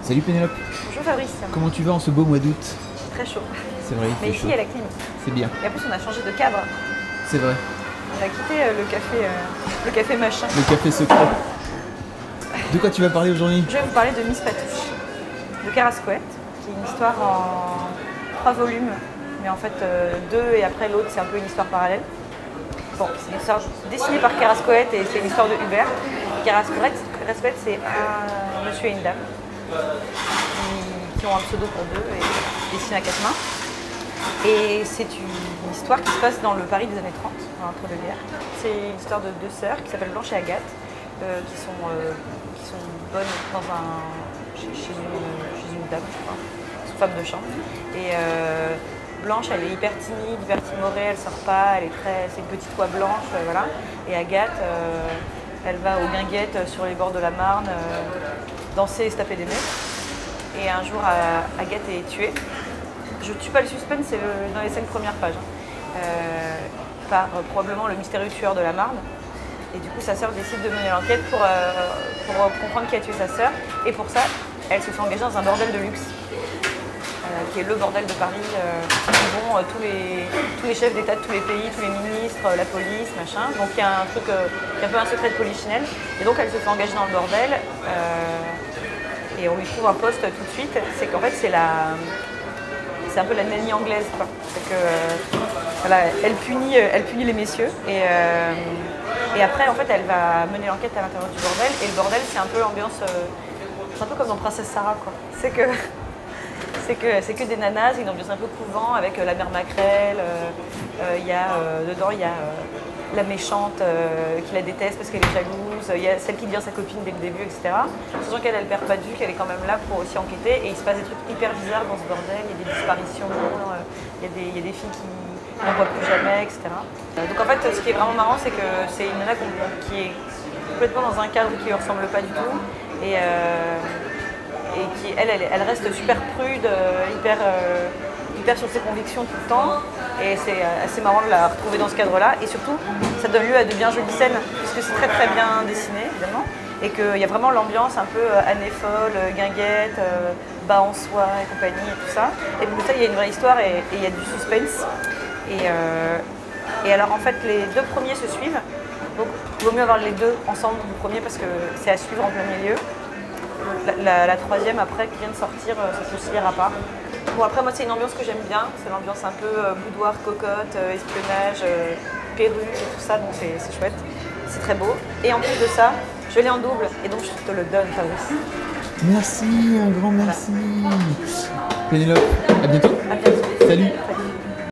Salut Pénélope. Bonjour Fabrice. Comment tu vas en ce beau mois d'août? Très chaud. C'est vrai, il Mais fait ici, chaud. il y a la clim. C'est bien. Et en plus, on a changé de cadre. C'est vrai. On a quitté le café machin. Le café secret. De quoi tu vas parler aujourd'hui? Je vais vous parler de Miss Patouche, de Carrascoët, qui est une histoire en 3 volumes. Mais en fait, 2 et après l'autre, c'est un peu une histoire parallèle. Bon, c'est une histoire dessinée par Carrascoët et c'est une histoire de Hubert. Carrascoët, c'est un monsieur et une dame qui ont un pseudo pour deux et dessinent à 4 mains. Et c'est une histoire qui se passe dans le Paris des années 30, dans l'entre-deux-guerres. C'est une histoire de 2 sœurs qui s'appellent Blanche et Agathe, qui sont bonnes chez une dame, je crois. Elles sont femmes de chambre. Et Blanche, elle est hyper timide, hyper timorée, elle sort pas, c'est une petite oie blanche, voilà. Et Agathe, elle va aux guinguettes sur les bords de la Marne, danser et se taper des mecs. Et un jour, Agathe est tuée. Je ne tue pas le suspense, c'est dans les 5 premières pages. Par probablement le mystérieux tueur de la Marne. Et du coup, sa sœur décide de mener l'enquête pour comprendre qui a tué sa sœur. Et pour ça, elle se fait engager dans un bordel de luxe, qui est le bordel de Paris, où vont tous les chefs d'État de tous les pays, tous les ministres, la police, machin. Donc il y a un truc, qui est un peu un secret de polichinelle. Et donc elle se fait engager dans le bordel, et on lui trouve un poste tout de suite. C'est qu'en fait, c'est un peu la nanny anglaise, quoi. C'est que voilà, elle punit les messieurs et après en fait elle va mener l'enquête à l'intérieur du bordel et le bordel c'est un peu l'ambiance, c'est un peu comme dans Princesse Sarah, quoi. C'est que des nanas, c'est une ambiance un peu couvent avec la mère Maquerelle, dedans il y a la méchante qui la déteste parce qu'elle est jalouse, il y a celle qui devient sa copine dès le début, etc. Sachant qu'elle perd pas de vue, qu'elle est quand même là pour aussi enquêter et il se passe des trucs hyper bizarres dans ce bordel, il y a des disparitions, il y a des filles qui n'en voient plus jamais, etc. Donc en fait ce qui est vraiment marrant c'est que c'est une nana qui est complètement dans un cadre qui ne lui ressemble pas du tout et qui elle reste super prude, hyper sur ses convictions tout le temps. Et c'est assez marrant de la retrouver dans ce cadre-là. Et surtout, ça donne lieu à de bien jolies scènes, puisque c'est très très bien dessiné, évidemment. Et qu'il y a vraiment l'ambiance un peu année folle, guinguette, bas en soie et compagnie et tout ça. Et pour ça, il y a une vraie histoire et il y a du suspense. Et alors, en fait, les 2 premiers se suivent. Donc, il vaut mieux avoir les 2 ensemble, le premier, parce que c'est à suivre en plein milieu. La 3e, après, qui vient de sortir, ça se lira pas. Bon, après, moi, c'est une ambiance que j'aime bien. C'est l'ambiance un peu boudoir, cocotte, espionnage, perruque et tout ça. Donc, c'est chouette. C'est très beau. Et en plus de ça, je l'ai en double. Et donc, je te le donne, Fabrice. Merci, un grand merci. Pénélope, à bientôt. À bientôt. Salut.